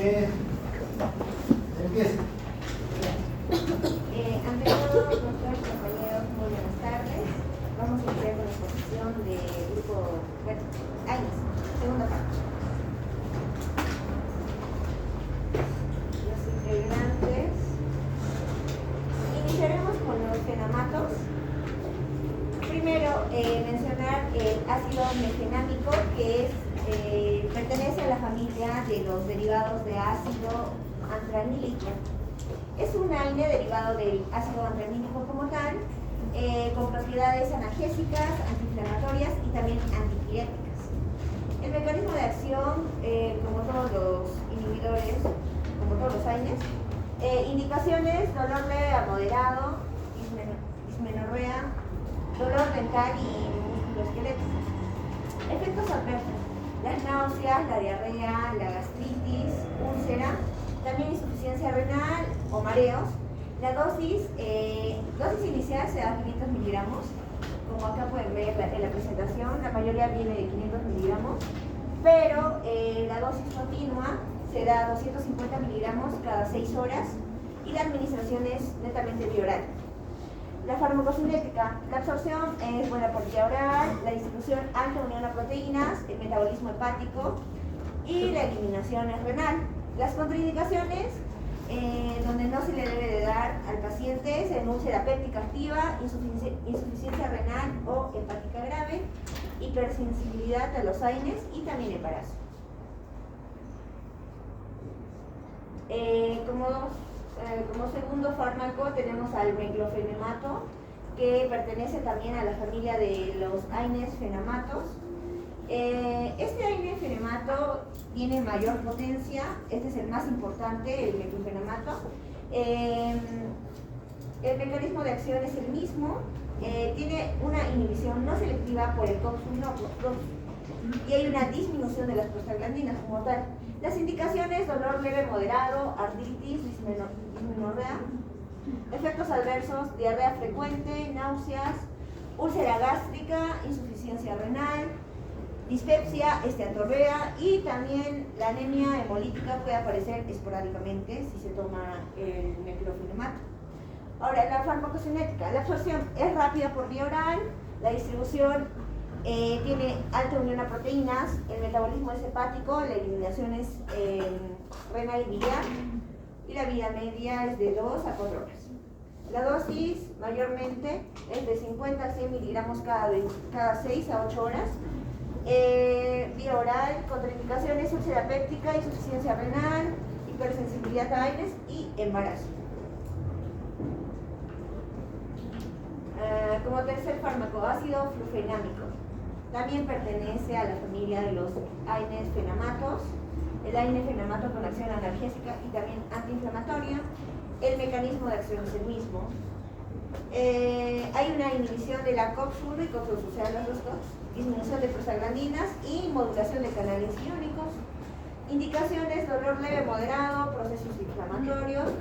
Empieza. Ante todo, doctores, compañeros, muy buenas tardes. Vamos a iniciar con la exposición del grupo, bueno, AINES, segunda parte. Los integrantes. Iniciaremos con los fenamatos. Primero, mencionar el ácido mefenámico, que pertenece a la familia de los derivados de ácido antranílico. Es un AINE derivado del ácido antranílico como tal, con propiedades analgésicas, antiinflamatorias y también antipiréticas. El mecanismo de acción, como todos los inhibidores, como todos los AINES, indicaciones: dolor leve a moderado, dismenorrea, dolor dental y musculoesquelético. Efectos adversos: las náuseas, la diarrea, la gastritis, úlcera, también insuficiencia renal o mareos. La dosis inicial se da 500 miligramos, como acá pueden ver en la presentación. La mayoría viene de 500 miligramos, pero la dosis continua se da 250 miligramos cada 6 horas y la administración es netamente vía oral. La farmacocinética: la absorción es buena por vía oral, la distribución alta unión a proteínas, el metabolismo hepático y la eliminación es renal. Las contraindicaciones, donde no se le debe de dar al paciente, es en úlcera péptica activa, insuficiencia renal o hepática grave, hipersensibilidad a los AINES y también embarazo. Como segundo fármaco tenemos al meclofenemato, que pertenece también a la familia de los AINES fenamatos. Este AINE fenamato tiene mayor potencia, este es el más importante, el meclofenamato. El mecanismo de acción es el mismo, tiene una inhibición no selectiva por el COX-1 y hay una disminución de las prostaglandinas como tal. Las indicaciones: dolor leve moderado, artritis, dismenorrea. Efectos adversos: diarrea frecuente, náuseas, úlcera gástrica, insuficiencia renal, dispepsia, esteatorrea y también la anemia hemolítica puede aparecer esporádicamente si se toma el meclofenemato. Ahora, la farmacocinética: la absorción es rápida por vía oral, la distribución tiene alta unión a proteínas, el metabolismo es hepático, la eliminación es renal y biliar y la vida media es de 2 a 4 horas. La dosis mayormente es de 50 a 100 miligramos cada 6 a 8 horas. Vía oral, contraindicaciones: úlcera péptica, insuficiencia renal, hipersensibilidad a AINES y embarazo. Como tercer fármaco, ácido flufenámico. También pertenece a la familia de los AINES fenamatos. El AINE fenamato con acción analgésica y también antiinflamatoria. El mecanismo de acción es el mismo. Hay una inhibición de la COX-1 y COX-2, o sea, las dos COX, disminución de prostaglandinas y modulación de canales iónicos. Indicaciones: dolor leve moderado, procesos inflamatorios,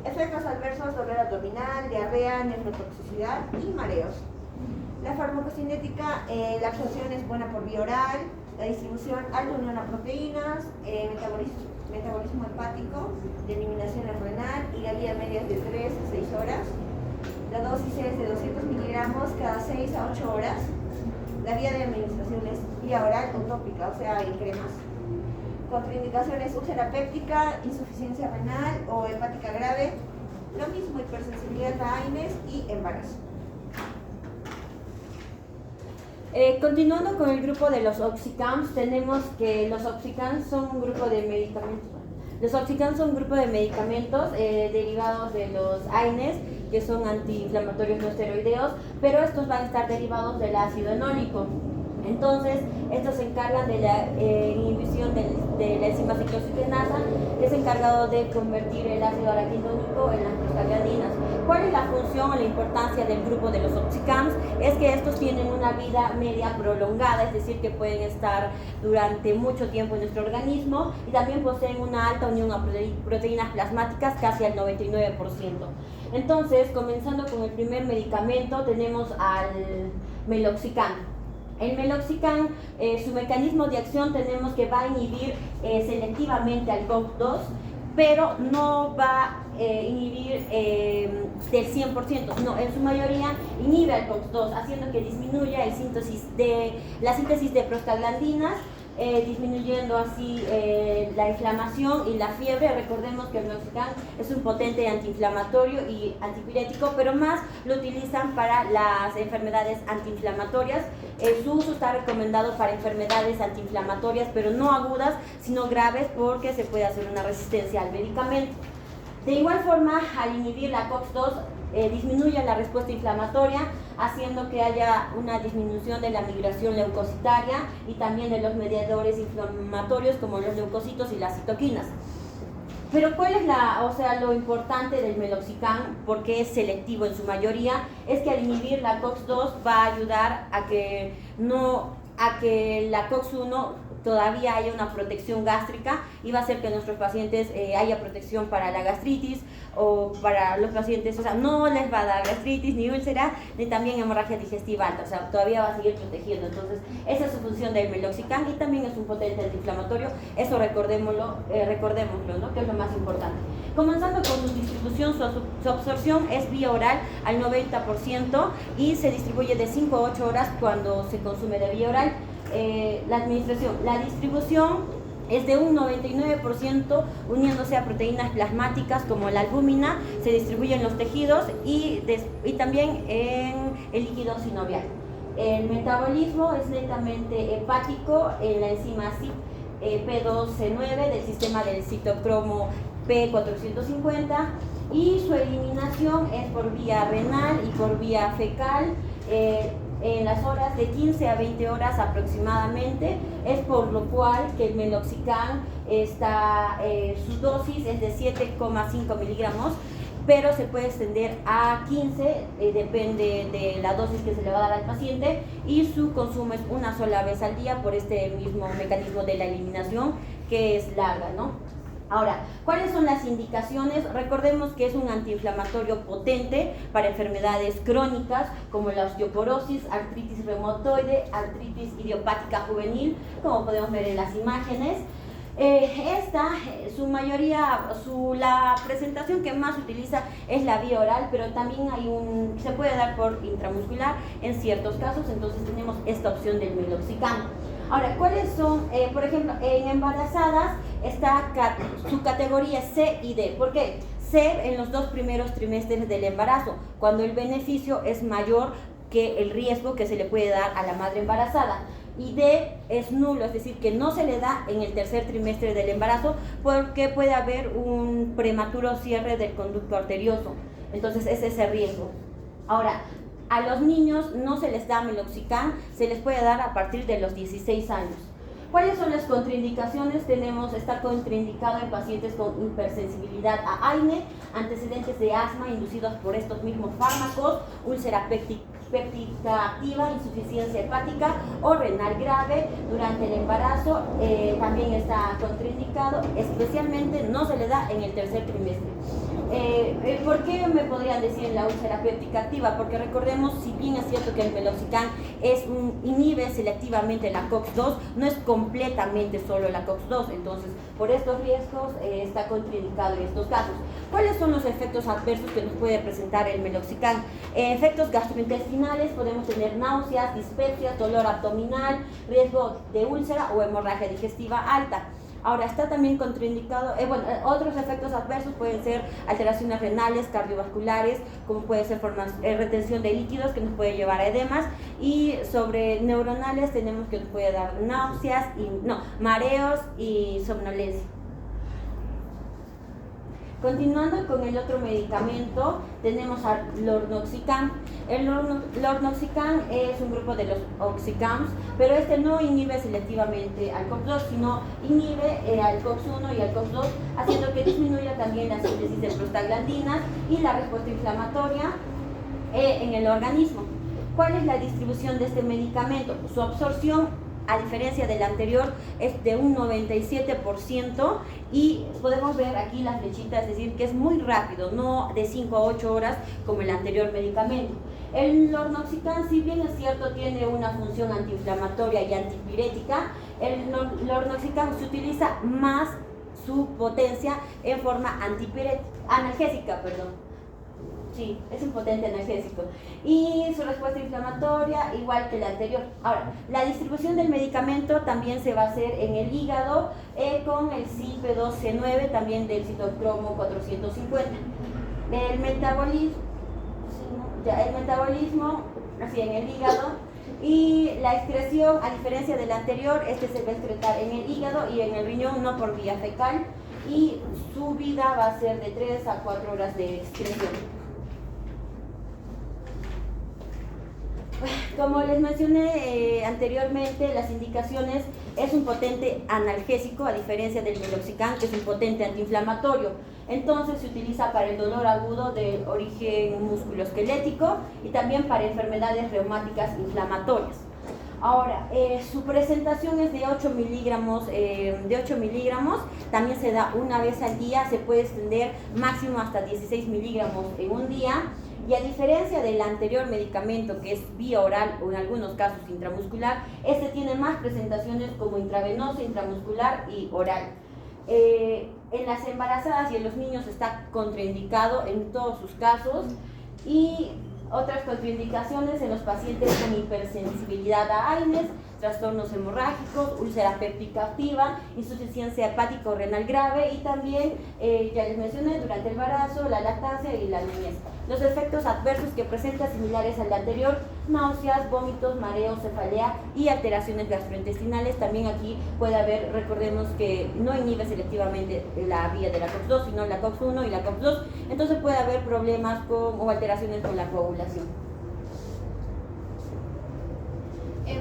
efectos adversos: dolor abdominal, diarrea, nefrotoxicidad y mareos. La farmacocinética: la absorción es buena por vía oral, la distribución alta unión a proteínas, metabolismo hepático, de eliminación es renal y la vida media es de 3 a 6 horas. La dosis es de 200 miligramos cada 6 a 8 horas. La vía de administración es vía oral o tópica, o sea, en cremas. Contraindicaciones: úlcera péptica, insuficiencia renal o hepática grave. Lo mismo, hipersensibilidad a AINES y embarazo. Continuando con el grupo de los Oxicams, tenemos que los Oxicams son un grupo de medicamentos. Los Oxicams son un grupo de medicamentos derivados de los AINES, que son antiinflamatorios no esteroideos, pero estos van a estar derivados del ácido enólico. Entonces, estos se encargan de la inhibición de la enzima ciclooxigenasa, que es encargado de convertir el ácido araquidónico en las prostaglandinas. ¿Cuál es la función o la importancia del grupo de los Oxicams? Es que estos tienen una vida media prolongada, es decir, que pueden estar durante mucho tiempo en nuestro organismo y también poseen una alta unión a proteínas plasmáticas, casi al 99%. Entonces, comenzando con el primer medicamento, tenemos al meloxicam. El meloxicam, su mecanismo de acción tenemos que va a inhibir selectivamente al COX-2, pero no va a inhibir del 100%, no, en su mayoría inhibe al COX-2, haciendo que disminuya la síntesis de prostaglandinas, disminuyendo así la inflamación y la fiebre. Recordemos que el meloxicam es un potente antiinflamatorio y antipirético, pero más lo utilizan para las enfermedades antiinflamatorias. Su uso está recomendado para enfermedades antiinflamatorias, pero no agudas, sino graves, porque se puede hacer una resistencia al medicamento. De igual forma, al inhibir la COX-2, disminuye la respuesta inflamatoria, haciendo que haya una disminución de la migración leucocitaria y también de los mediadores inflamatorios como los leucocitos y las citoquinas. Pero ¿cuál es lo importante del meloxicam? Porque es selectivo en su mayoría, es que al inhibir la COX-2 va a ayudar a que la COX-1 todavía haya una protección gástrica, y va a hacer que nuestros pacientes haya protección para la gastritis, o para los pacientes, o sea, no les va a dar gastritis, ni úlcera, ni también hemorragia digestiva alta, o sea, todavía va a seguir protegiendo. Entonces, esa es su función del meloxicam, y también es un potente antiinflamatorio. Eso recordémoslo, ¿no? Que es lo más importante. Comenzando con su distribución, su absorción es vía oral al 90%, y se distribuye de 5 a 8 horas cuando se consume de vía oral. La distribución es de un 99%, uniéndose a proteínas plasmáticas como la albúmina, se distribuye en los tejidos y también en el líquido sinovial. El metabolismo es netamente hepático en la enzima P2C9 del sistema del citocromo P450, y su eliminación es por vía renal y por vía fecal, en las horas de 15 a 20 horas aproximadamente. Es por lo cual que el meloxicam su dosis es de 7,5 miligramos, pero se puede extender a 15, depende de la dosis que se le va a dar al paciente, y su consumo es una sola vez al día por este mismo mecanismo de la eliminación, que es larga, ¿no? Ahora, ¿cuáles son las indicaciones? Recordemos que es un antiinflamatorio potente para enfermedades crónicas como la osteoporosis, artritis reumatoide, artritis idiopática juvenil, como podemos ver en las imágenes. La presentación que más se utiliza es la vía oral, pero también se puede dar por intramuscular en ciertos casos. Entonces tenemos esta opción del meloxicam. Ahora, ¿cuáles son? Por ejemplo, en embarazadas está su categoría C y D. ¿Por qué? C en los 2 primeros trimestres del embarazo, cuando el beneficio es mayor que el riesgo que se le puede dar a la madre embarazada. Y D es nulo, es decir, que no se le da en el 3er trimestre del embarazo, porque puede haber un prematuro cierre del conducto arterioso. Entonces es ese riesgo. Ahora, a los niños no se les da meloxicam, se les puede dar a partir de los 16 años. ¿Cuáles son las contraindicaciones? Está contraindicado en pacientes con hipersensibilidad a AINE, antecedentes de asma inducidos por estos mismos fármacos, úlcera péptica activa, insuficiencia hepática o renal grave durante el embarazo. También está contraindicado, especialmente no se le da en el 3er trimestre. ¿Por qué me podrían decir la úlcera péptica activa? Porque recordemos, si bien es cierto que el meloxicam inhibe selectivamente la COX-2, no es completamente solo la COX-2, entonces por estos riesgos está contraindicado en estos casos. ¿Cuáles son los efectos adversos que nos puede presentar el meloxicam? Efectos gastrointestinales, podemos tener náuseas, dispepsia, dolor abdominal, riesgo de úlcera o hemorragia digestiva alta. Ahora, está también contraindicado, otros efectos adversos pueden ser alteraciones renales, cardiovasculares, como puede ser retención de líquidos, que nos puede llevar a edemas, y sobre neuronales tenemos que nos puede dar náuseas, mareos y somnolencia. Continuando con el otro medicamento, tenemos al lornoxicam. El lornoxicam es un grupo de los oxicams, pero este no inhibe selectivamente al COX-2, sino inhibe al COX-1 y al COX-2, haciendo que disminuya también la síntesis de prostaglandinas y la respuesta inflamatoria en el organismo. ¿Cuál es la distribución de este medicamento? Su absorción a diferencia del anterior, es de un 97% y podemos ver aquí la flechita, es decir, que es muy rápido, no de 5 a 8 horas como el anterior medicamento. El Lornoxicam, si bien es cierto, tiene una función antiinflamatoria y antipirética, el Lornoxicam se utiliza más su potencia en forma analgésica, perdón. Sí, es un potente analgésico. Y su respuesta inflamatoria, igual que la anterior. Ahora, la distribución del medicamento también se va a hacer en el hígado con el CYP2C9, también del citocromo 450. El metabolismo, así en el hígado. Y la excreción, a diferencia del anterior, este se va a excretar en el hígado y en el riñón, no por vía fecal. Y su vida va a ser de 3 a 4 horas de excreción. Como les mencioné anteriormente, las indicaciones es un potente analgésico, a diferencia del Meloxicam, que es un potente antiinflamatorio. Entonces se utiliza para el dolor agudo de origen musculoesquelético y también para enfermedades reumáticas inflamatorias. Ahora, su presentación es de 8 miligramos, también se da una vez al día, se puede extender máximo hasta 16 miligramos en un día. Y a diferencia del anterior medicamento, que es vía oral o en algunos casos intramuscular, este tiene más presentaciones como intravenoso, intramuscular y oral. En las embarazadas y en los niños está contraindicado en todos sus casos. Y otras contraindicaciones en los pacientes con hipersensibilidad a AINES, trastornos hemorrágicos, úlcera péptica activa, insuficiencia hepático-renal grave y también, ya les mencioné, durante el embarazo, la lactancia y la niñez. Los efectos adversos que presenta similares al anterior, náuseas, vómitos, mareos, cefalea y alteraciones gastrointestinales. También aquí puede haber, recordemos que no inhibe selectivamente la vía de la COX-2, sino la COX-1 y la COX-2, entonces puede haber problemas o alteraciones con la coagulación.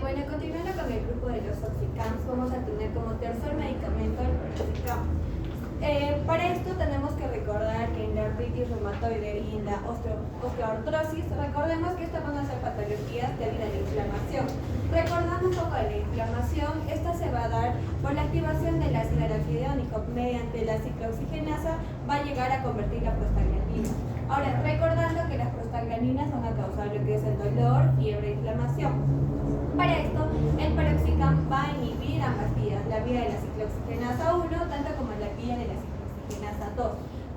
Bueno, continuando con el grupo de los Oxicams, vamos a tener como tercer medicamento el Peroxicam. Para esto tenemos que recordar que en la artritis reumatoide y en la osteoartrosis, recordemos que estas van a ser patologías debido a la inflamación. Recordando un poco de la inflamación, esta se va a dar por la activación del ácido araquidónico mediante la ciclooxigenasa, va a llegar a convertir la prostaglandina. Ahora, recordando que las prostaglandinas van a causar lo que es el dolor, fiebre e inflamación. Para esto, el Peroxicam va a inhibir ambas vías, la vía de la ciclooxigenasa 1, tanto como la vía de la ciclooxigenasa 2.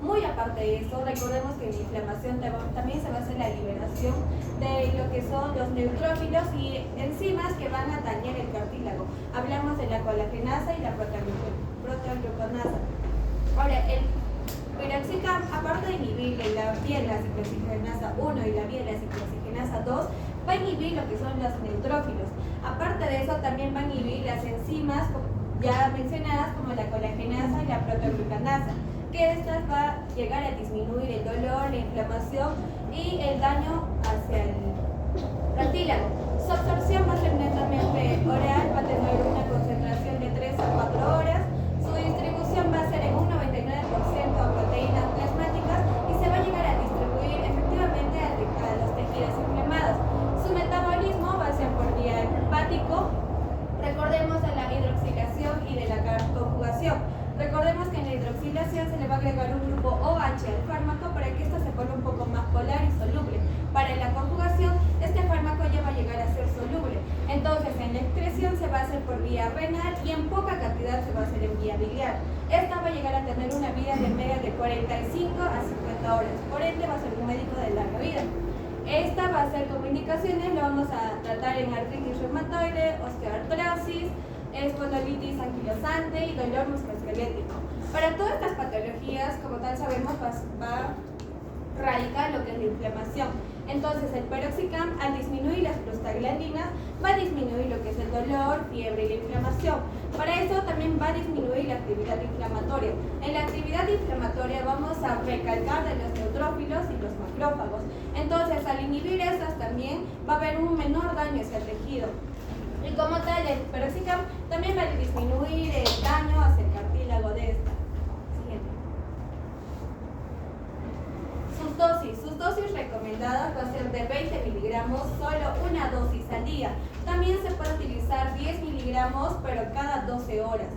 Muy aparte de eso, recordemos que en la inflamación también se va a hacer la liberación de lo que son los neutrófilos y enzimas que van a dañar el cartílago. Hablamos de la colagenasa y la proteogluconasa. Ahora, el Peroxicam, aparte de inhibir la vía de la ciclooxigenasa 1 y la vía de la ciclooxigenasa 2, va a inhibir lo que son los neutrófilos. Aparte de eso, también va a inhibir las enzimas ya mencionadas como la colagenasa y la proteoglucanasa, que estas va a llegar a disminuir el dolor, la inflamación y el daño hacia el cartílago. Su absorción va a ser netamente oral, va a tener una concentración de 3 a 4 horas. Su distribución va a ser en un 99% a proteínas plasmáticas y se va a llegar a distribuir efectivamente a los tejidos inflamados. Su metabolismo va a ser por vía hepático. Recordemos de la hidroxilación y de la conjugación. Recordemos que en la hidroxilación se le va a agregar un grupo OH al fármaco para que esto se ponga un poco más polar y soluble. Para la conjugación, este fármaco ya va a llegar a ser soluble. Entonces, en la excreción se va a hacer por vía renal y en poca cantidad se va a hacer en vía biliar. Esta va a llegar a tener una vida de media de 45 a 50 horas. Por ende, va a ser un médico de larga vida. Esta va a ser como indicaciones, lo vamos a tratar en artritis reumatoide, osteoartrosis, espondilitis anquilosante y dolor musculoesquelético. Para todas estas patologías, como tal sabemos, va a radicar lo que es la inflamación. Entonces el Peroxicam, al disminuir las prostaglandinas, va a disminuir lo que es el dolor, fiebre y la inflamación. Para eso también va a disminuir la actividad inflamatoria. En la actividad inflamatoria vamos a recalcar de los neutrófilos y los macrófagos. Entonces, al inhibir esas también va a haber un menor daño hacia el tejido. Y como tal, el Peroxicam también va a disminuir el daño hacia el cartílago de esta. Siguiente. Sus dosis recomendadas va a ser de 20 miligramos, solo una dosis al día. También se puede utilizar 10 miligramos miligramos, pero cada 12 horas.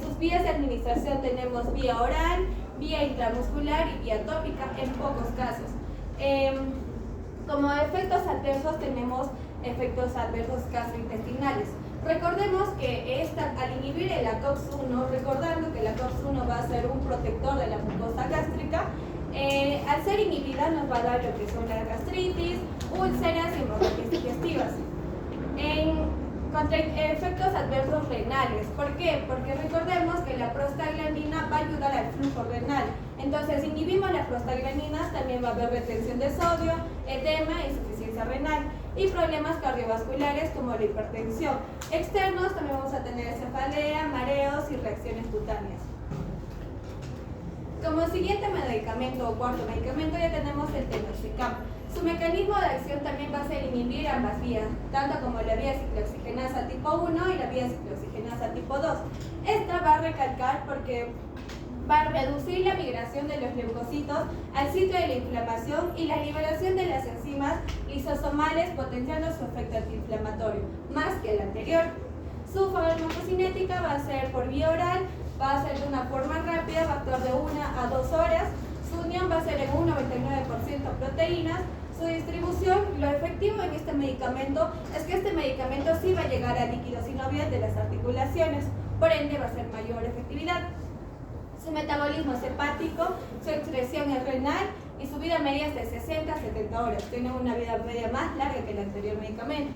Sus vías de administración tenemos vía oral, vía intramuscular y vía tópica en pocos casos. Como efectos adversos tenemos efectos adversos gastrointestinales. Recordemos que al inhibir el ACOX-1, recordando que el ACOX-1 va a ser un protector de la mucosa gástrica, al ser inhibida nos va a dar lo que son las gastritis, úlceras y hemorragias digestivas. Contra efectos adversos renales. ¿Por qué? Porque recordemos que la prostaglandina va a ayudar al flujo renal. Entonces, si inhibimos la prostaglandina, también va a haber retención de sodio, edema, insuficiencia renal y problemas cardiovasculares como la hipertensión. Externos también vamos a tener cefalea, mareos y reacciones cutáneas. Como siguiente medicamento o cuarto medicamento ya tenemos el tenoxicam. Su mecanismo de acción también va a ser inhibir ambas vías, tanto como la vía ciclooxigenasa tipo 1 y la vía ciclooxigenasa tipo 2. Esta va a recalcar porque va a reducir la migración de los leucocitos al sitio de la inflamación y la liberación de las enzimas lisosomales, potenciando su efecto antiinflamatorio, más que el anterior. Su farmacocinética va a ser por vía oral, va a ser de una forma rápida, va a actuar de 1 a 2 horas. Su unión va a ser en un 99% proteínas. Su distribución, lo efectivo en este medicamento es que este medicamento sí va a llegar a líquidos sinoviales de las articulaciones, por ende va a ser mayor efectividad. Su metabolismo es hepático, su excreción es renal y su vida media es de 60 a 70 horas. Tiene una vida media más larga que el anterior medicamento.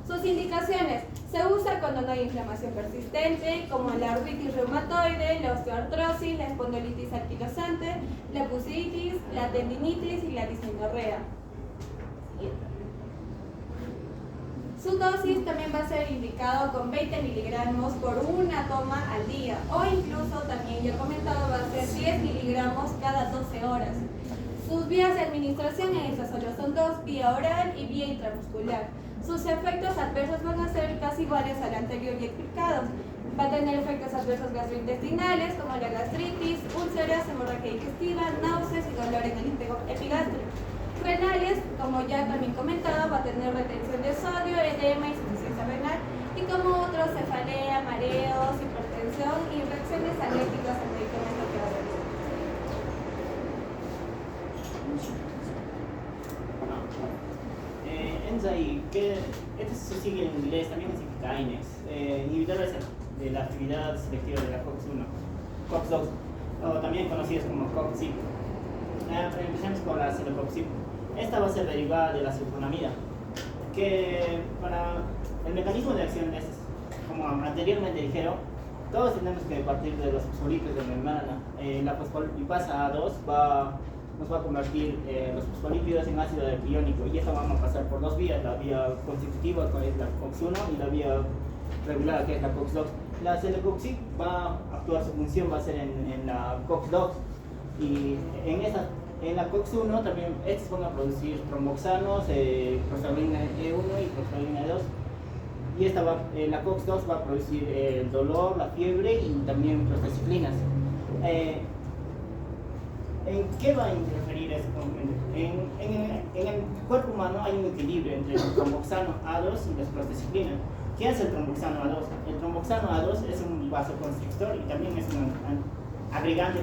Sus indicaciones: se usa cuando no hay inflamación persistente, como la artritis reumatoide, la osteoartrosis, la espondilitis anquilosante, la pusitis, la tendinitis y la dismenorrea. Su dosis también va a ser indicado con 20 miligramos por una toma al día, o incluso también ya comentado va a ser 10 miligramos cada 12 horas. Sus vías de administración en estas solo son dos: vía oral y vía intramuscular. Sus efectos adversos van a ser casi iguales al anterior y explicado. Va a tener efectos adversos gastrointestinales como la gastritis, úlceras, hemorragia digestiva, náuseas y dolor en el epigástrico. Renales, como ya también comentado, va a tener retención de sodio, edema, insuficiencia renal y como otros cefalea, mareos, hipertensión y reacciones alérgicas al medicamento que va a realizar. Enzyme, que esto se sigue en inglés, también significa INEX, inhibidores de la actividad selectiva de la COX-1, COX-2, o también conocidos como COX-CYP. Empecemos con la celecoxib. Esta va a ser derivada de la sulfonamida, que para el mecanismo de acción es, como anteriormente dijeron, todos tenemos que partir de los fosfolípidos de membrana. La fosfolipasa A2 nos va a convertir los fosfolípidos en ácido depiónico, y esto vamos a pasar por dos vías: la vía constitutiva, que es la COX-1, y la vía regular, que es la COX-2. La celecoxib va a actuar, su función va a ser en la COX-2, y en la COX-1 también estos van a producir tromboxanos, prostaglandina E1 y prostaglandina E2, y la COX-2 va a producir el dolor, la fiebre y también prostaciclinas. ¿En qué va a interferir eso? En el cuerpo humano hay un equilibrio entre el tromboxano A2 y las prostaciclinas. ¿Qué hace el tromboxano A2? El tromboxano A2 es un vasoconstrictor y también es un agregante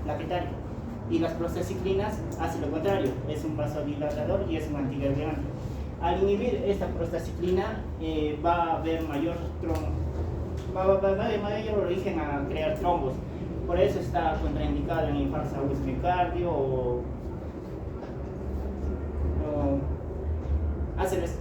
plaquetario. Y las prostaciclinas hace lo contrario, es un vasodilatador y es un antiagregante. Al inhibir esta prostaciclina va a haber mayor origen a crear trombos. Por eso está contraindicado en infartos agudos de miocardio o ACVs.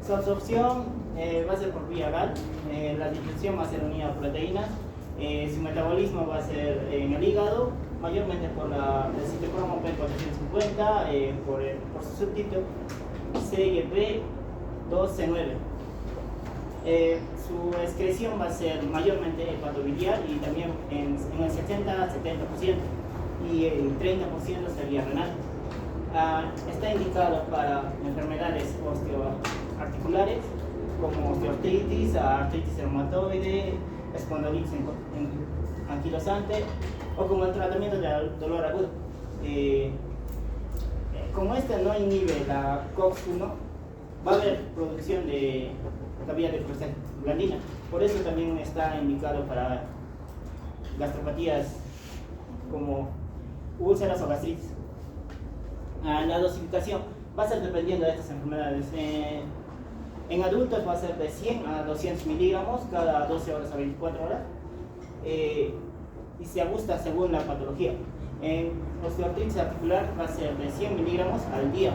Su absorción va a ser por vía oral, la digestión va a ser unida a proteínas, su metabolismo va a ser en el hígado, mayormente por el citocromo P450, por su subtipo CYP2C9. Su excreción va a ser mayormente hepatobiliar y también en el 70% y el 30% sería renal. Está indicado para enfermedades osteoarticulares como osteoartritis, artritis reumatoide, espondilitis anquilosante o como el tratamiento del dolor agudo. Como este no inhibe la COX-1, va a haber producción de la vía de prostaglandina. Por eso también está indicado para gastropatías como úlceras o gastritis. La dosificación va a ser dependiendo de estas enfermedades. En adultos va a ser de 100 a 200 miligramos cada 12 horas a 24 horas y se ajusta según la patología. En osteoartritis articular va a ser de 100 miligramos al día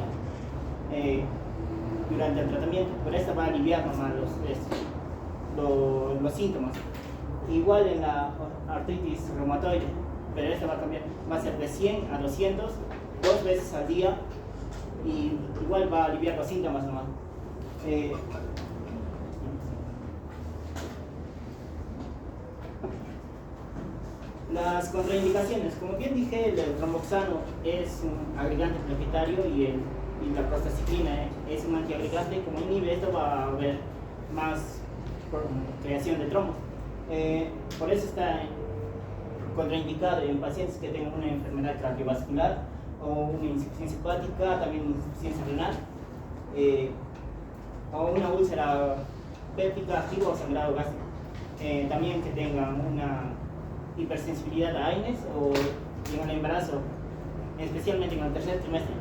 durante el tratamiento, pero esta va a aliviar nomás los síntomas. Igual en la artritis reumatoide, pero esta va a cambiar, va a ser de 100 a 200 2 veces al día y igual va a aliviar los síntomas nomás. Las contraindicaciones, como bien dije, el romboxano es un agregante plaquetario y la prostacyclina es un antiagregante. Como inhibe esto, va a haber más creación de trombos. Por eso está contraindicado en pacientes que tengan una enfermedad cardiovascular o una insuficiencia hepática, también insuficiencia renal, o una úlcera péptica activa o sangrado gástrico. También que tengan una hipersensibilidad a AINES o en el embarazo, especialmente en el tercer trimestre.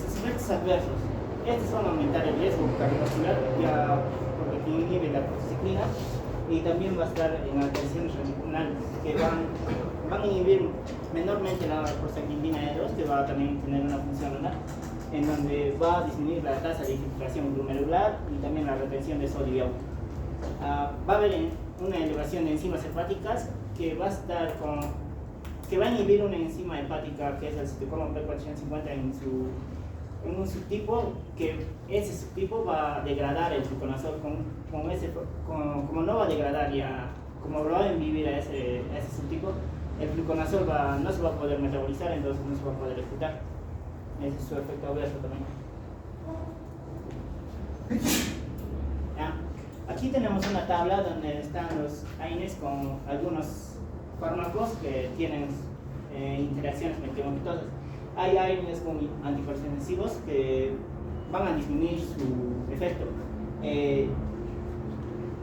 Sus efectos adversos, estos van a aumentar el riesgo cardiovascular ya porque inhibe la prostacyclina, y también va a estar en alteraciones renales que van a inhibir menormente la prostaglandina E2, que va a también tener una función renal, en donde va a disminuir la tasa de infiltración glomerular y también la retención de sodio y agua. Va a haber una elevación de enzimas hepáticas que va a inhibir una enzima hepática que es el citocromo P450 en un subtipo, que ese subtipo va a degradar el fluconazol como no va a degradar ya, como lo va a inhibir a ese subtipo, el fluconazol no se va a poder metabolizar, entonces no se va a poder ejecutar. Ese es su efecto adverso también. Aquí tenemos una tabla donde están los AINES con algunos fármacos que tienen interacciones medicamentos. Hay AINES con antihipertensivos que van a disminuir su efecto.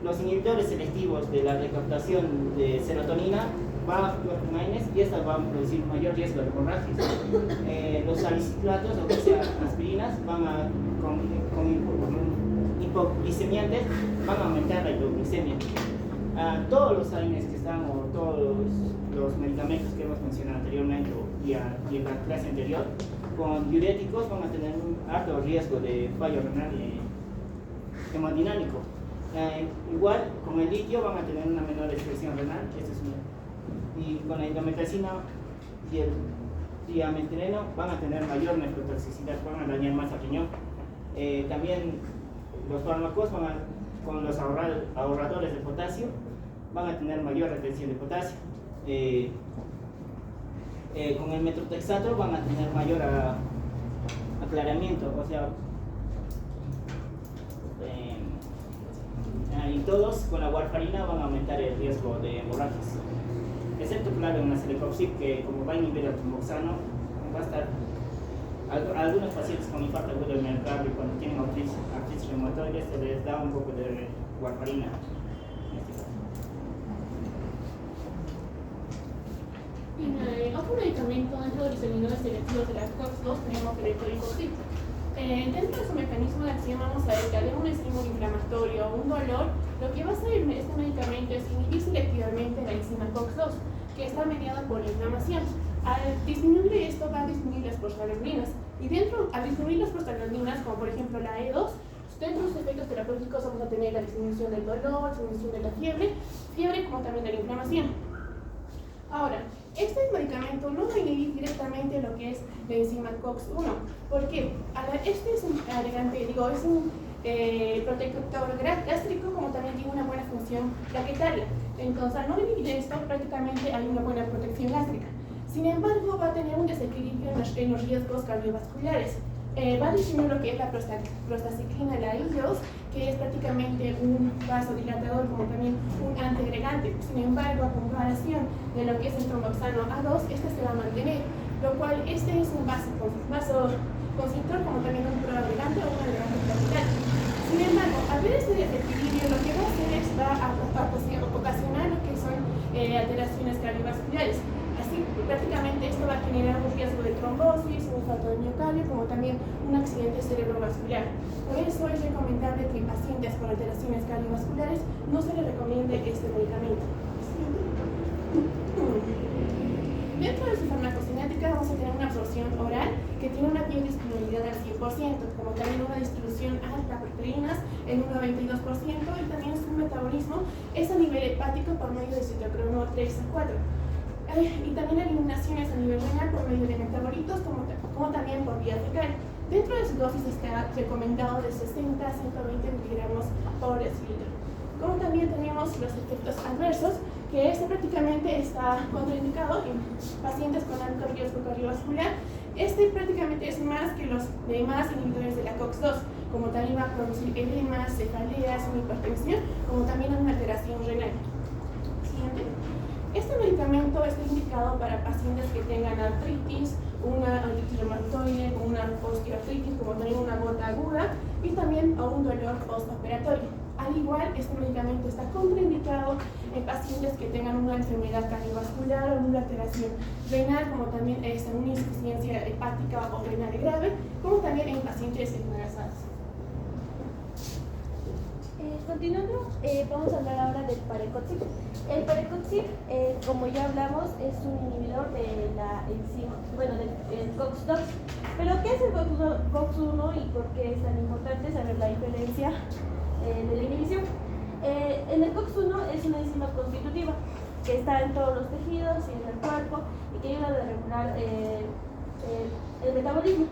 Los inhibidores selectivos de la recaptación de serotonina van a actuar con AINES y estas van a producir mayor riesgo de hemorragias. Los saliciclatos, o sea, aspirinas, con hipoglicemiantes, van a aumentar la hipoglicemia. Todos los AINES que están, o todos los medicamentos que hemos mencionado anteriormente y en la clase anterior, con diuréticos van a tener un alto riesgo de fallo renal hemodinámico. Igual con el litio van a tener una menor excreción renal, y con la indometacina y el diametileno van a tener mayor nefrotoxicidad, van a dañar más al riñón. También los fármacos con los ahorradores de potasio van a tener mayor retención de potasio. Con el metrotexato van a tener mayor aclaramiento, o sea, y todos con la warfarina van a aumentar el riesgo de hemorragias, excepto claro una celecoxib, que como va a inhibir el romboxano, va a estar algunos pacientes con infarto agudo del miocardio, cuando tienen artritis reumatoide, se les da un poco de warfarina. Otro medicamento dentro de los inhibidores selectivos de la COX-2 tenemos el etoricoxib. Dentro de su mecanismo de acción vamos a ver que al un estímulo inflamatorio o un dolor, lo que va a hacer este medicamento es inhibir selectivamente la enzima COX-2, que está mediada por la inflamación. Al disminuir esto va a disminuir las prostaglandinas, y al disminuir las prostaglandinas, como por ejemplo la E2, dentro de sus efectos terapéuticos vamos a tener la disminución del dolor, disminución de la fiebre como también de la inflamación. Ahora, este medicamento no va a inhibir directamente lo que es la enzima COX-1. ¿Por qué? Este es un agregante, es un protector gástrico, como también tiene una buena función plaquetaria. Entonces, al no inhibir esto, prácticamente hay una buena protección gástrica. Sin embargo, va a tener un desequilibrio en los riesgos cardiovasculares. va a disminuir lo que es la prostaciclina, la I2, que es prácticamente un vasodilatador como también un antiagregante. Sin embargo, a comparación de lo que es el tromboxano A2, este se va a mantener, lo cual este es un vasoconstrictor como también un proagregante o un agregante capital. Sin embargo, al ver este desequilibrio, lo que va a hacer es va a ocasionar lo que son alteraciones cardiovasculares. Así, prácticamente esto va a generar un riesgo de trombosis, un infarto de miocardio, como también un accidente cerebrovascular. Por eso es recomendable que en pacientes con alteraciones cardiovasculares no se les recomiende este medicamento. Dentro de su farmacocinética vamos a tener una absorción oral que tiene una biodisponibilidad al 100%, como también una distribución alta de proteínas en un 92% y también su metabolismo es a nivel hepático por medio de citocromo 3 a 4. Y también eliminaciones a nivel renal por medio de metabolitos como también por vía fecal. Dentro de su dosis está recomendado de 60 a 120 miligramos por decilitro. Como también tenemos los efectos adversos, que este prácticamente está contraindicado en pacientes con alto riesgo cardiovascular. Este prácticamente es más que los demás inhibidores de la COX-2, como también va a producir edemas, cefaleas, una hipertensión, como también una alteración renal. Siguiente. Este medicamento está indicado para pacientes que tengan artritis, una artritis reumatoide, una osteoartritis, como también una gota aguda y también a un dolor postoperatorio. Al igual, este medicamento está contraindicado en pacientes que tengan una enfermedad cardiovascular o una alteración renal, como también una insuficiencia hepática o renal grave, como también en pacientes embarazadas. Continuando, vamos a hablar ahora del parecoxib. El parecoxib, como ya hablamos, es un inhibidor de la enzima, del COX-2. Pero ¿qué es el COX-1 y por qué es tan importante saber la diferencia de la inhibición? En el COX-1 es una enzima constitutiva que está en todos los tejidos y en el cuerpo y que ayuda a regular el metabolismo,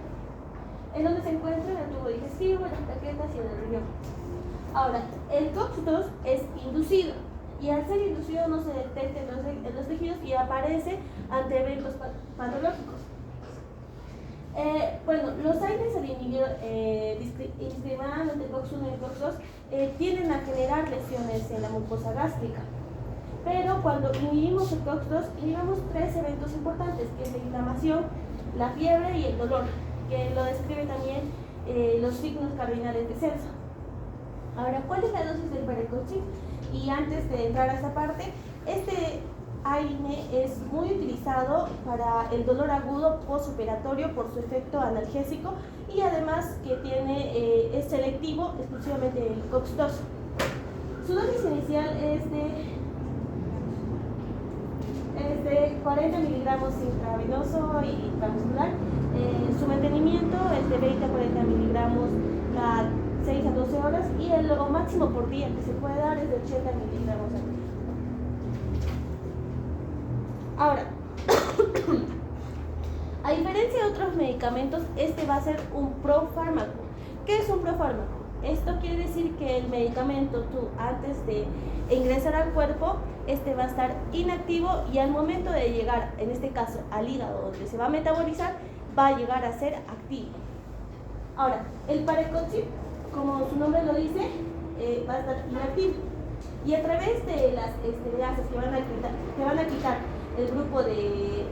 en donde se encuentra en el tubo digestivo, en las plaquetas y en el riñón. Ahora, el COX-2 es inducido y al ser inducido no se detecta en los tejidos y aparece ante eventos patológicos. Los AINES al inhibir indiscriminadamente el COX-1 y el COX-2 tienden a generar lesiones en la mucosa gástrica. Pero cuando inhibimos el COX-2, inhibimos tres eventos importantes, que es la inflamación, la fiebre y el dolor, que lo describe también los signos cardinales de Celso. Ahora, ¿cuál es la dosis del parecoxib? Y antes de entrar a esta parte, este AINE es muy utilizado para el dolor agudo postoperatorio por su efecto analgésico y además que es selectivo exclusivamente del COX-2. Su dosis inicial es de 40 miligramos intravenoso y intramuscular. Su mantenimiento es de 20 a 40 miligramos cada 6 a 12 horas y lo máximo por día que se puede dar es de 80 miligramos al día. Ahora, a diferencia de otros medicamentos, este va a ser un profármaco. ¿Qué es un profármaco? Esto quiere decir que el medicamento tú antes de ingresar al cuerpo, este va a estar inactivo y al momento de llegar, en este caso al hígado donde se va a metabolizar, va a llegar a ser activo. Ahora, el parecoxib, como su nombre lo dice, va a estar inactivo y a través de las estereasas que van a quitar el grupo de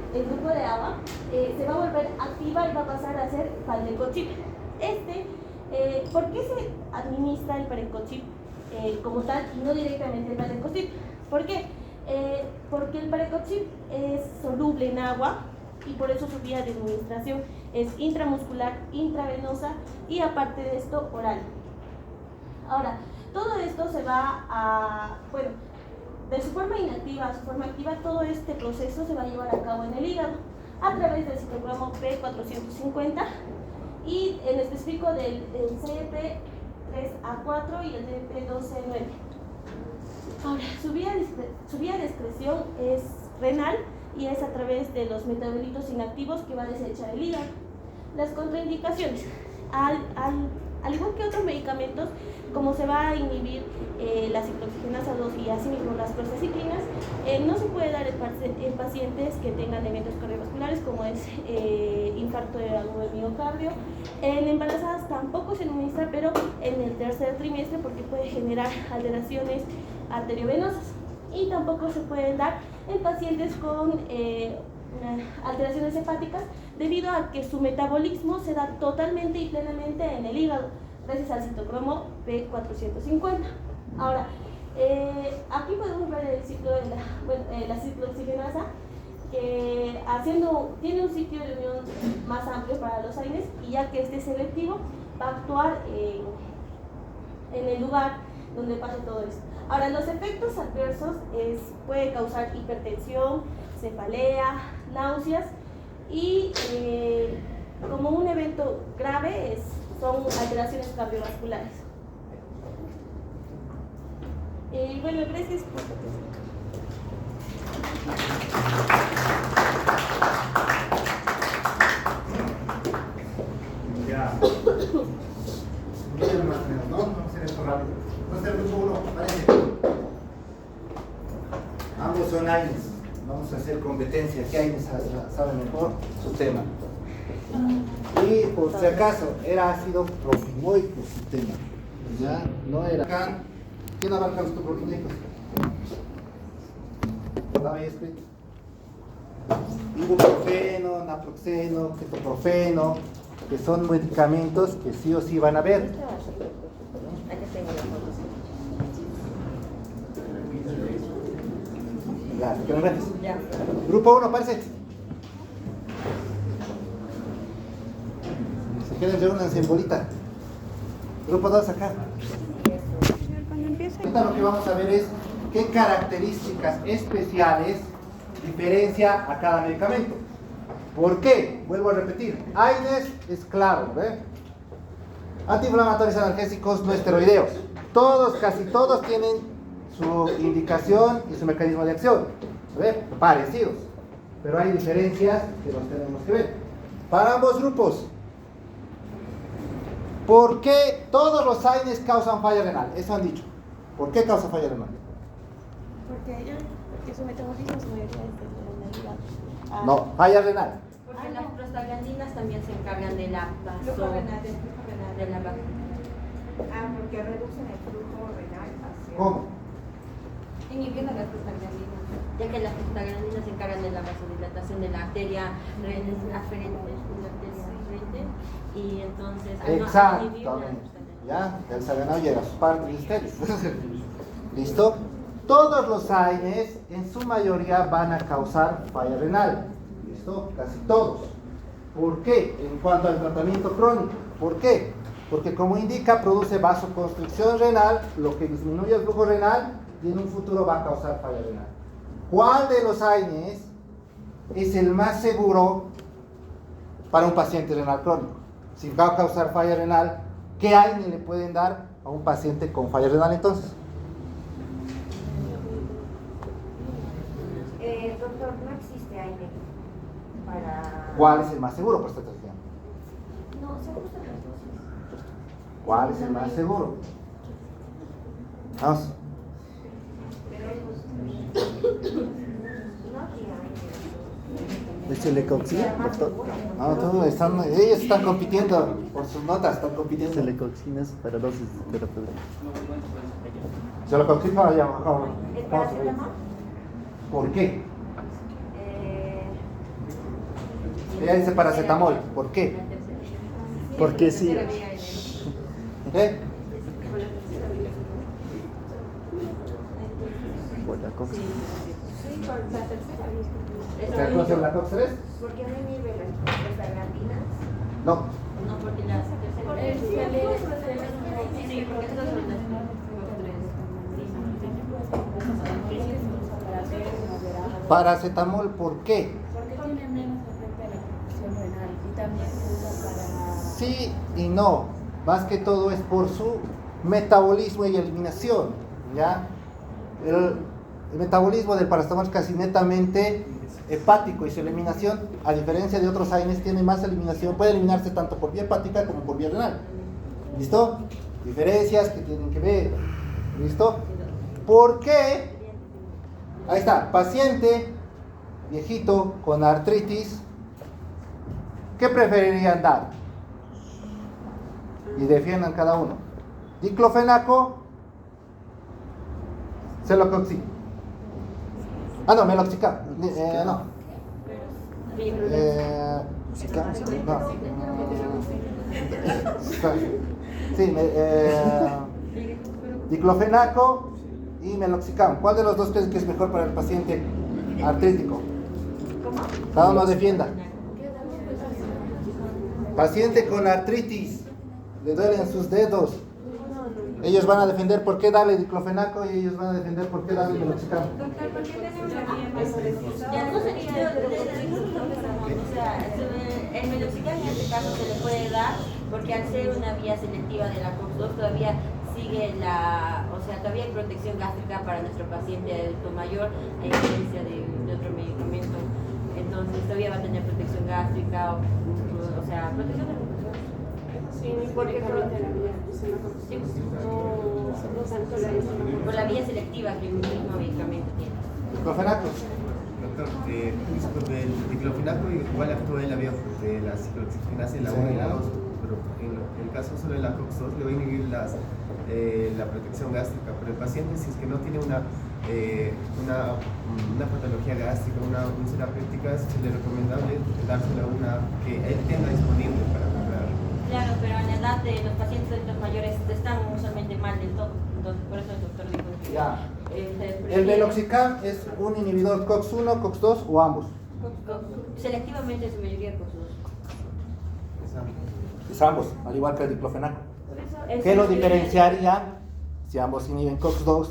ABA, se va a volver activa y va a pasar a ser valdecoxib. ¿Por qué se administra el parecoxib como tal y no directamente el valdecoxib? ¿Por qué? Porque el parecoxib es soluble en agua y por eso su vía de administración es intramuscular, intravenosa y aparte de esto oral. Ahora, todo esto se va a, de su forma inactiva a su forma activa, todo este proceso se va a llevar a cabo en el hígado a través del citocromo P450 y en específico del CEP3A4 y el CEP2C9. Ahora, su vía de excreción es renal y es a través de los metabolitos inactivos que va a desechar el hígado. Las contraindicaciones, al igual que otros medicamentos, como se va a inhibir la ciclooxigenasa 2 y asimismo las prostaciclinas, no se puede dar en pacientes que tengan eventos cardiovasculares como es infarto infarto agudo del miocardio. En embarazadas tampoco se administra, pero en el tercer trimestre porque puede generar alteraciones arteriovenosas. Y tampoco se puede dar en pacientes con alteraciones hepáticas debido a que su metabolismo se da totalmente y plenamente en el hígado gracias al citocromo P450. Ahora, aquí podemos ver el ciclo de la ciclooxigenasa, que tiene un sitio de unión más amplio para los AINES, y ya que este es selectivo, va a actuar en el lugar donde pase todo esto. Ahora, los efectos adversos puede causar hipertensión, cefalea, náuseas, y como un evento grave son alteraciones cardiovasculares. Bueno, gracias por su atención. Ya. Miren más o menos, ¿no? Vamos a hacer esto rápido. Vamos a hacer el grupo 1, parece. Ambos son AINES. Vamos a hacer competencia. ¿Qué AINES sabe mejor su tema? Y por si acaso, era ácido profinoico su tema. Ya, no era. Acá, ¿quién abarca los profinoicos? ¿Estaba ahí escrito? Ibuprofeno, naproxeno, ketoprofeno, que son medicamentos que sí o sí van a ver. Aquí tengo la foto. Ya, que me metes. Ya. Grupo 1, parece. Si quieren, reúnanse en bolita. Grupo 2, acá. Ahorita lo que vamos a ver es qué características especiales diferencia a cada medicamento. ¿Por qué? Vuelvo a repetir. AINES es claro, ¿ve? Antiinflamatorios, analgésicos, no esteroideos. Todos, casi todos tienen su indicación y su mecanismo de acción, ¿ve? Parecidos. Pero hay diferencias que los tenemos que ver. Para ambos grupos. ¿Por qué todos los AINES causan falla renal? Eso han dicho. ¿Por qué causa falla renal? Porque su metabolismo es muy hígado. No, falla renal. Porque las prostaglandinas también se encargan de la Flujo renal, del flujo renal. de la vaca. Porque reducen el flujo renal hacia... ¿Cómo? Inhibiendo las prostaglandinas. Ya que las prostaglandinas se encargan de la vasodilatación de la arteria aferente, y entonces Exactamente. Ya, el sagrado llega a sus partes estériles. ¿Listo? Todos los AINES en su mayoría van a causar falla renal. ¿Listo? Casi todos. ¿Por qué? En cuanto al tratamiento crónico. ¿Por qué? Porque como indica, produce vasoconstricción renal, lo que disminuye el flujo renal y en un futuro va a causar falla renal. ¿Cuál de los AINES es el más seguro para un paciente renal crónico? Si va a causar falla renal, ¿qué AINE le pueden dar a un paciente con falla renal entonces? Doctor, no existe AINE para... ¿Cuál es el más seguro por esta estrategia? No, se ajustan las dosis. ¿Cuál es el más seguro? Vamos. No tiene AINE. ¿Es el Lecoxina, doctor? No, ellos están compitiendo por sus notas, están compitiendo. Celecoxina es para dosis terapéuticas. ¿Se lo confirma o ya? ¿El paracetamol? ¿Por qué? Ella dice paracetamol. ¿Por qué? Porque sí. ¿Eh? Por la coxa. Sí, por la tercera vez. ¿Usted conoce la COX-3? Porque no inhibe las prostaglandinas. No. No, porque las Sí, porque estas son las Paracetamol, ¿por qué? Porque tiene menos efecto en la presión renal y también se usa para... Sí y no. Más que todo es por su metabolismo y eliminación. ¿Ya? El metabolismo del paracetamol es casi netamente hepático y su eliminación, a diferencia de otros AINES, tiene más eliminación, puede eliminarse tanto por vía hepática como por vía renal. ¿Listo? Diferencias que tienen que ver. ¿Listo? ¿Por qué? Ahí está, paciente viejito con artritis ¿Qué preferirían dar? Y defiendan cada uno. Diclofenaco, celocoxib. Ah, no, meloxicam. No. No. Sí, diclofenaco y meloxicam. ¿Cuál de los dos crees que es mejor para el paciente artrítico? Cada uno defienda. Paciente con artritis, le duelen sus dedos. Ellos van a defender por qué darle diclofenaco y ellos van a defender por qué darle meloxicam. Doctor, ¿por qué tenemos aquí? Ya no se el meloxicam en este caso se le puede dar porque al ser una vía selectiva de la COX-2 todavía sigue todavía hay protección gástrica para nuestro paciente adulto mayor a diferencia de otro medicamento. Entonces todavía va a tener protección gástrica, protección de Sí, porque solamente la vía no tanto por la vía selectiva que el mismo medicamento tiene. Diclofenaco. Doctor, disculpe, el diclofenaco igual actúa en la vía de la ciclooxigenasa en la 1 y la 2, pero en el caso solo de la COX-2 le va a inhibir la protección gástrica, pero el paciente si es que no tiene una patología gástrica, una úlcera péptica, es recomendable dársela una que él tenga disponible para comprar. Claro, pero en la edad de los pacientes adultos mayores están usualmente mal del todo, entonces por eso el doctor dijo que Ya. ¿El meloxicam es un inhibidor COX-1, COX-2 o ambos? selectivamente en su mayoría COX-2. Es ambos, al igual que el diclofenaco. ¿Qué lo diferenciaría si ambos inhiben COX-2,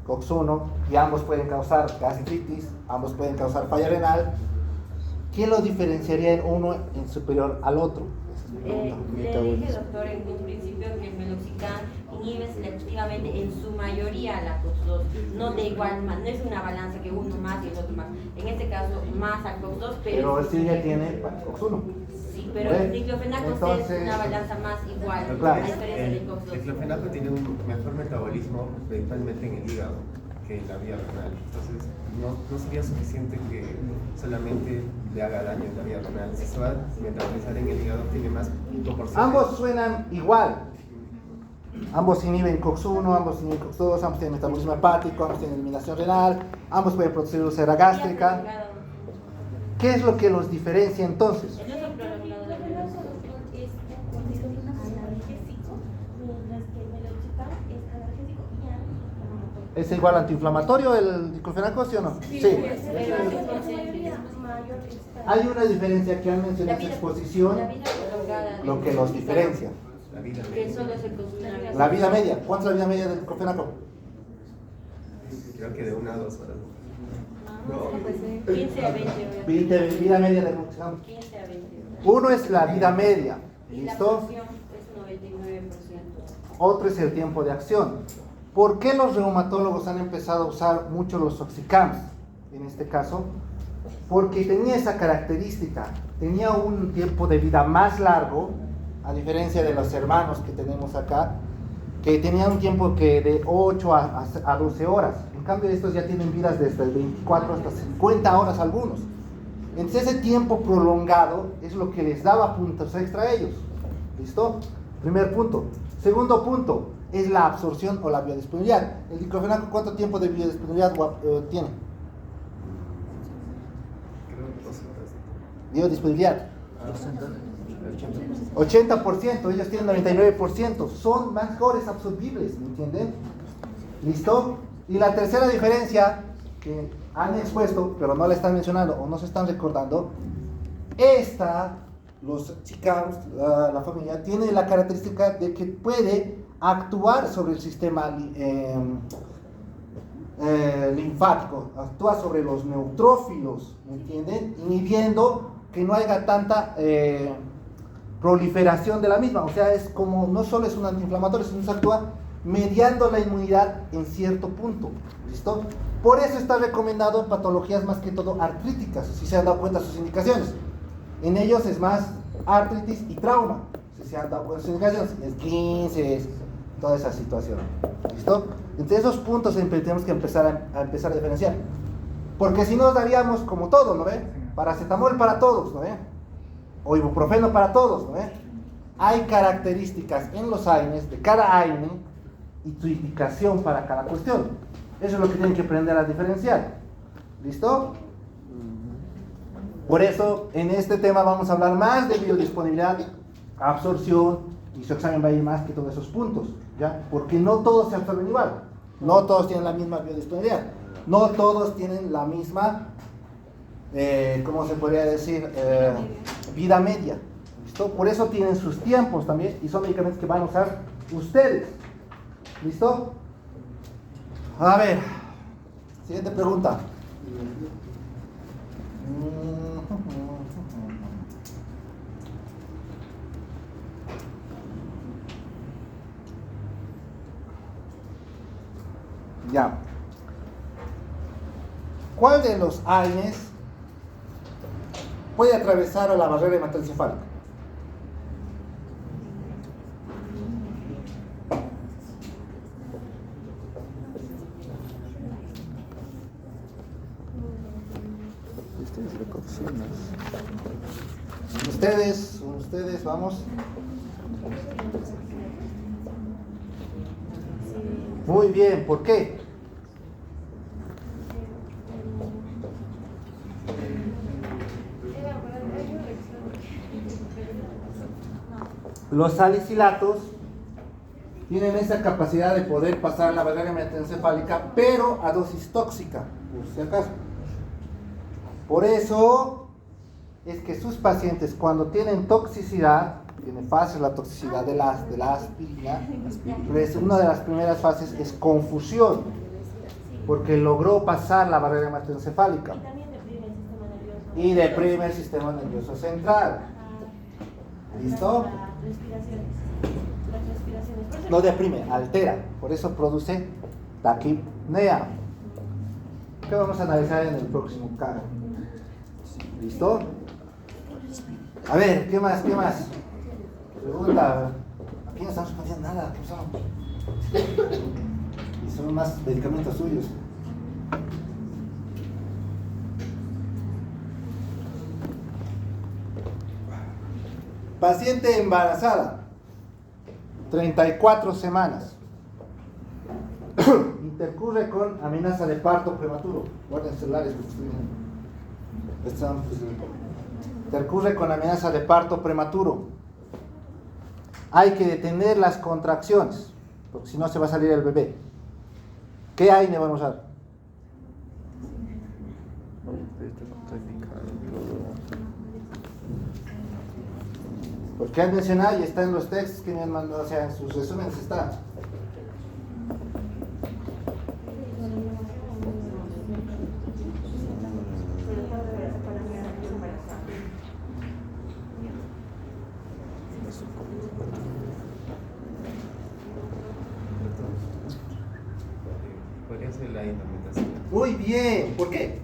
COX-1 y ambos pueden causar gastritis, ambos pueden causar falla renal? ¿Qué lo diferenciaría en uno en superior al otro? Le dije, doctor, en un principio que el meloxicam inhibe selectivamente en su mayoría la COX-2, no de igual más, no es una balanza que uno más y el otro más. En este caso, más al COX-2, pero sí ya tiene COX-1 Sí, pero el diclofenaco entonces, es una balanza más igual, claro, a diferencia del El COX-2. diclofenaco tiene un mejor metabolismo principalmente en el hígado que en la vía renal. Entonces, no sería suficiente que solamente le haga daño en la vía renal. Si se va a metabolizar en el hígado, tiene más proporción. ambos suenan igual. Ambos inhiben COX-1, ambos inhiben COX-2, ambos tienen metabolismo hepático, ambos tienen eliminación renal, ambos pueden producir úlcera gástrica. ¿Qué es lo que los diferencia entonces? El otro prolongado del meloxicam. ¿Es igual antiinflamatorio el diclofenaco, sí o no? Sí. Hay una diferencia que han mencionado en esa exposición, La vida prolongada lo que los diferencia. La vida que solo se consume una vez. La vida media. ¿Cuánto es la vida media del diclofenaco? creo que de 1 a 2 horas. 15 a 20 horas. Vida media del diclofenaco. 15 a 20 horas. Uno es la vida media. Y la ¿Listo? función es 99%. Otro es el tiempo de acción. ¿Por qué los reumatólogos han empezado a usar mucho los oxicams? En este caso, porque tenía esa característica, tenía un tiempo de vida más largo, a diferencia de los hermanos que tenemos acá, que tenían un tiempo que de 8 a 12 horas. En cambio, estos ya tienen vidas desde el 24 hasta 50 horas algunos. Entonces, ese tiempo prolongado es lo que les daba puntos extra a ellos. ¿Listo? Primer punto. Segundo punto es la absorción o la biodisponibilidad. ¿El diclofenaco cuánto tiempo de biodisponibilidad tiene? Creo 2 horas. Biodisponibilidad. 80%, ellos tienen 99%, son mejores absorbibles, ¿me entienden? ¿Listo? Y la tercera diferencia que han expuesto, pero no la están mencionando o no se están recordando, los CICAMs, la familia, tiene la característica de que puede actuar sobre el sistema linfático, actúa sobre los neutrófilos, ¿me entienden? Inhibiendo que no haya tanta proliferación de la misma, o sea, es como, no solo es un antiinflamatorio, sino que actúa mediando la inmunidad en cierto punto, ¿listo? Por eso está recomendado en patologías más que todo artríticas, si se han dado cuenta de sus indicaciones. En ellos es más artritis y trauma, si se han dado cuenta de sus indicaciones, es 15, toda esa situación, ¿listo? Entre esos puntos tenemos que empezar a diferenciar, porque si no daríamos como todo, ¿no ve? Paracetamol para todos, ¿no ve? o ibuprofeno para todos, ¿no? Hay características en los AINES de cada AINE y su indicación para cada cuestión. Eso es lo que tienen que aprender a diferenciar. ¿Listo? Por eso, en este tema vamos a hablar más de biodisponibilidad, absorción, y su examen va a ir más que todos esos puntos, ¿ya? Porque no todos se absorben igual, no todos tienen la misma biodisponibilidad, no todos tienen la misma, ¿cómo se podría decir? Vida media, ¿listo? Por eso tienen sus tiempos también, y son medicamentos que van a usar ustedes, ¿listo? A ver, siguiente pregunta. Ya. ¿Cuál de los AINES puede atravesar a la barrera hematoencefálica? Ustedes, vamos. Muy bien, ¿por qué? Los salicilatos tienen esa capacidad de poder pasar la barrera hematoencefálica, pero a dosis tóxica, por si acaso. Por eso es que sus pacientes, cuando tienen toxicidad, tiene fácil la toxicidad de la aspirina, pues una de las primeras fases es confusión, porque logró pasar la barrera hematoencefálica y deprime el sistema nervioso central. ¿Listo? No deprime, altera, por eso produce taquipnea, que vamos a analizar en el próximo caso. ¿Listo? A ver, ¿qué más? Pregunta. Aquí no estamos respondiendo nada. ¿Qué son? Y son más medicamentos suyos. Paciente embarazada, 34 semanas. Intercurre con amenaza de parto prematuro. Guarden celulares, intercurre con amenaza de parto prematuro. Hay que detener las contracciones, porque si no se va a salir el bebé. ¿Qué AINE vamos a usar? Porque han mencionado y está en los textos que me han mandado, o sea, en sus resúmenes está. Podría ser la indumentación. Muy bien, ¿por qué?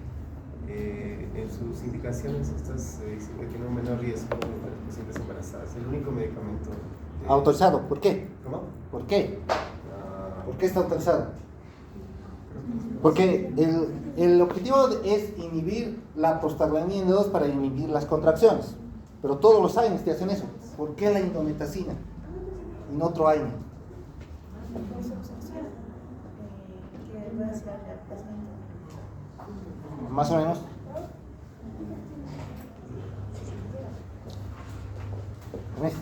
En sus indicaciones estas dicen que tiene un menor riesgo para las pacientes embarazadas. El único medicamento Autorizado, ¿por qué? ¿Cómo? ¿Por qué? ¿Por qué está autorizado? Porque el objetivo es inhibir la prostaglandina 2 para inhibir las contracciones. Pero todos los AINES te hacen eso. ¿Por qué la indometacina y no otro AINE? Más o menos. ¿Ves?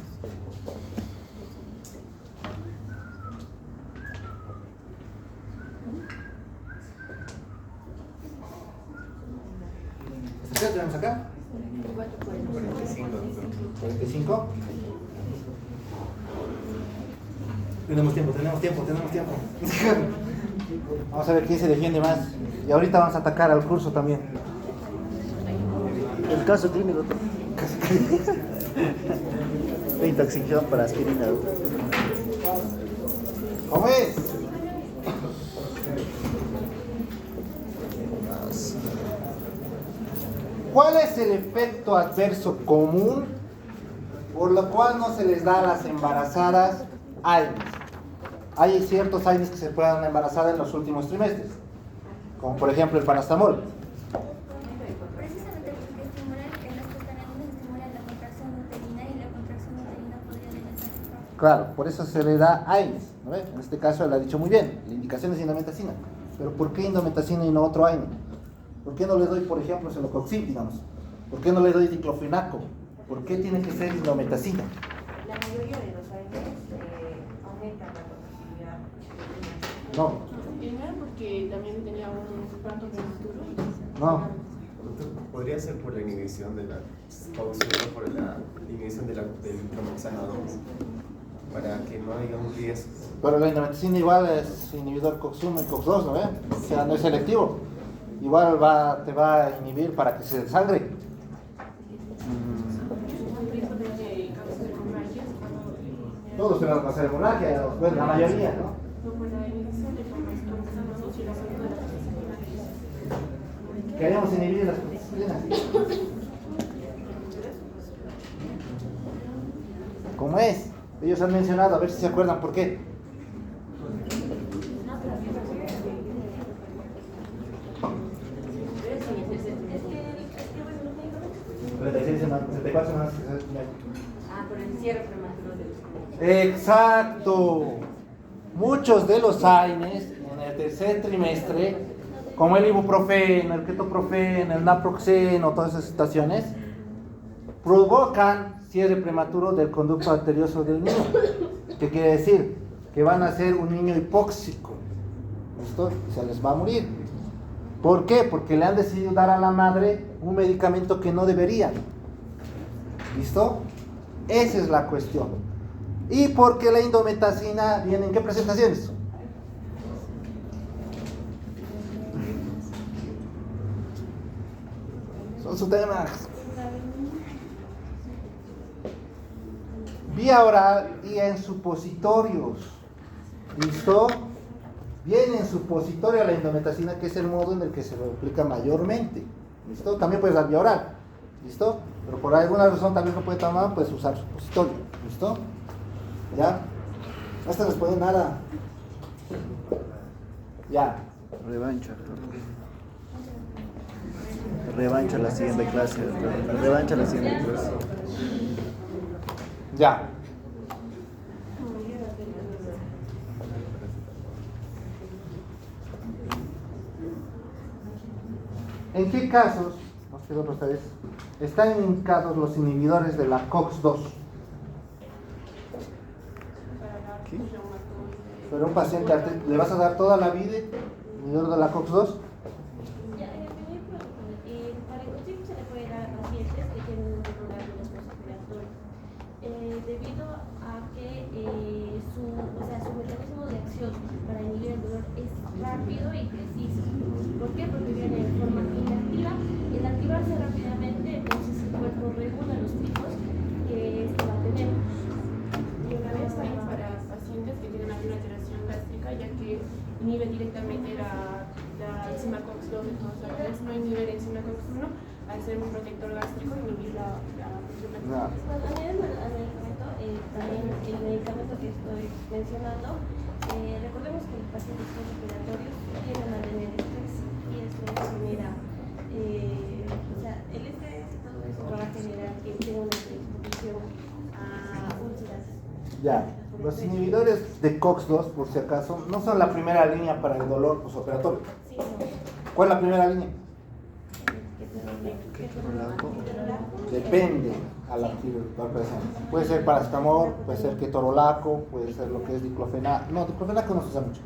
¿Qué tenemos acá? 45, doctor. 45. Tenemos tiempo. Vamos a ver quién se defiende más. Y ahorita vamos a atacar al curso también. El caso clínico. La intoxicación para aspirina. ¿Cómo es? ¿Cuál es el efecto adverso común por lo cual no se les da a las embarazadas AINES? Hay ciertos AINES que se pueden dar a una embarazada en los últimos trimestres, como por ejemplo el paracetamol. Precisamente porque estimulan, en las prostaglandinas estimulan la contracción Claro, por eso se le da AINES, ¿no ve? En este caso él ha dicho muy bien, la indicación es indometacina. Pero ¿por qué indometacina y no otro AINE? ¿Por qué no le doy, por ejemplo, celocoxib, digamos? ¿Por qué no le doy diclofenaco? ¿Por qué tiene que ser indometacina? La mayoría de los AINES aumentan la toxicidad. No, Primero porque también tenía un parto prematuro. no. Podría ser por la inhibición de la COX-1, por la inhibición del promoxano 2, para que no haya un riesgo. Pero la indometacina igual es inhibidor COX-1 y COX-2, ¿no ve? O sea, no es selectivo. Igual te va a inhibir para que se desangre. Todos tenemos que hacer hemorragia, pues la mayoría, ¿no? Queremos inhibir las proteínas. ¿Cómo es? Ellos han mencionado, a ver si se acuerdan por qué. Por el cierre prematuro del Exacto. Muchos de los AINES en el tercer trimestre, como el ibuprofeno, el ketoprofeno, el naproxeno, todas esas situaciones, provocan cierre prematuro del conducto arterioso del niño. ¿Qué quiere decir? Que van a ser un niño hipóxico. ¿Listo? Y se les va a morir. ¿Por qué? Porque le han decidido dar a la madre un medicamento que no deberían. ¿Listo? Esa es la cuestión. ¿Y por qué la indometacina viene en qué presentaciones? Son sus temas. Vía oral y en supositorios. ¿Listo? Viene en supositorio la indometacina, que es el modo en el que se lo aplica mayormente. ¿Listo? También puedes dar vía oral. ¿Listo? Pero por alguna razón también no puede tomar, puedes usar supositorio. ¿Listo? ¿Ya? No se les puede nada. Ya. Revancha. Revancha la siguiente clase. Revancha la siguiente clase. Ya. ¿En qué casos, no sé otra vez, están indicados los inhibidores de la COX-2? ¿Qué? Pero un paciente, ¿le vas a dar toda la vida inhibidor de la COX-2? Para el COXIP se le puede dar a pacientes que tienen un prolongado postoperatorio, debido a que su mecanismo de acción para inhibir el dolor es rápido y preciso. ¿Por qué? Porque viene de forma inactiva. El activarse rápidamente, entonces el cuerpo regula los picos que este va a tener. Y una vez también para pacientes que tienen alguna alteración gástrica, ya que inhibe directamente la enzima COX-2, entonces a veces no inhibe la enzima COX-1, al ser un protector gástrico, inhibir la función gástrica. Bueno, añadiendo al medicamento, también el medicamento que estoy mencionando, recordemos que los pacientes respiratorios tienen a tener estrés y esto genera, el estrés y todo eso va a generar que tenga una predisposición a úlceras. Ya. Los inhibidores de COX-2, por si acaso, no son la primera línea para el dolor postoperatorio. Sí, no. ¿Cuál es la primera línea? Ketorolaco. Depende a la operación. Puede ser paracetamol, puede ser ketorolaco, puede ser lo que es diclofenaco. No, diclofenaco no se usa mucho.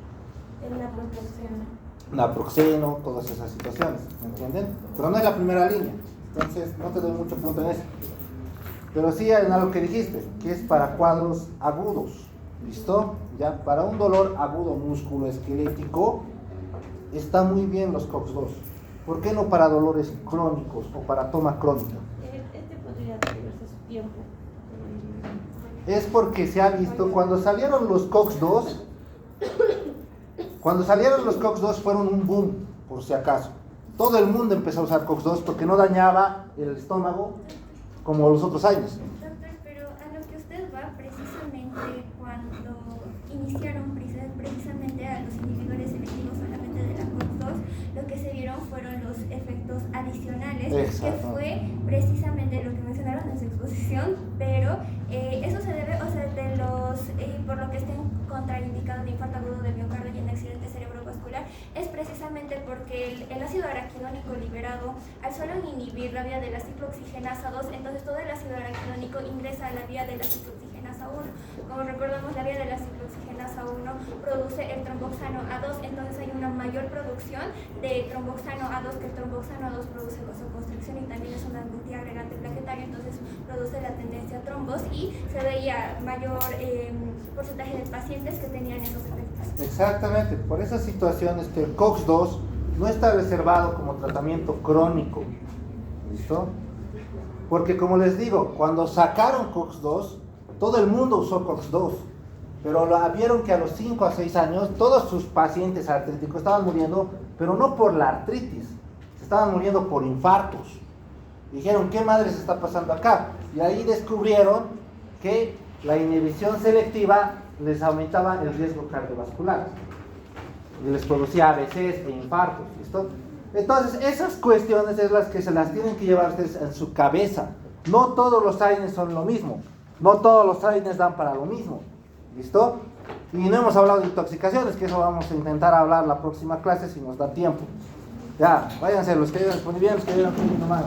En la proporción. Naproxeno, todas esas situaciones, ¿me entienden? Pero no es la primera línea, entonces no te doy mucho punto en eso. Pero sí en algo que dijiste, que es para cuadros agudos, ¿listo? Ya, para un dolor agudo musculoesquelético está muy bien los COX-2. ¿Por qué no para dolores crónicos o para toma crónica? Este podría deberse a su tiempo. Es porque se ha visto cuando salieron los COX-2, fueron un boom, por si acaso. Todo el mundo empezó a usar COX-2 porque no dañaba el estómago como los otros años. Doctor, pero a lo que usted va, precisamente cuando iniciaron precisamente a los inhibidores selectivos solamente de la COX-2, lo que se vieron fueron los efectos adicionales, que fue precisamente lo que mencionaron en su exposición, pero eso se debe, de los es precisamente porque el ácido araquidónico liberado, al solo inhibir la vía de la ciclooxigenasa 2, entonces todo el ácido araquidónico ingresa a la vía de la ciclooxigenasa 1. Como recordamos, la vía de la ciclooxigenasa 1 produce el tromboxano A2, entonces hay una mayor producción de tromboxano A2, que el tromboxano A2 produce vasoconstricción y también es un antiagregante plaquetario, entonces produce la tendencia a trombos y se veía mayor porcentaje de pacientes que tenían esos efectos. Exactamente, por esas situaciones que el COX-2 no está reservado como tratamiento crónico. ¿Listo? Porque como les digo, cuando sacaron COX-2, todo el mundo usó COX-2, pero vieron que a los 5 a 6 años todos sus pacientes artríticos estaban muriendo, pero no por la artritis, se estaban muriendo por infartos. Dijeron, ¿qué madre se está pasando acá? Y ahí descubrieron que la inhibición selectiva les aumentaba el riesgo cardiovascular y les producía AVCs e infartos. ¿Listo? Entonces, esas cuestiones es las que se las tienen que llevar ustedes en su cabeza. No todos los AINES son lo mismo. No todos los AINES dan para lo mismo. ¿Listo? Y no hemos hablado de intoxicaciones, que eso vamos a intentar hablar la próxima clase si nos da tiempo. Ya, váyanse los que vieron bien, los que vieron un poquito más.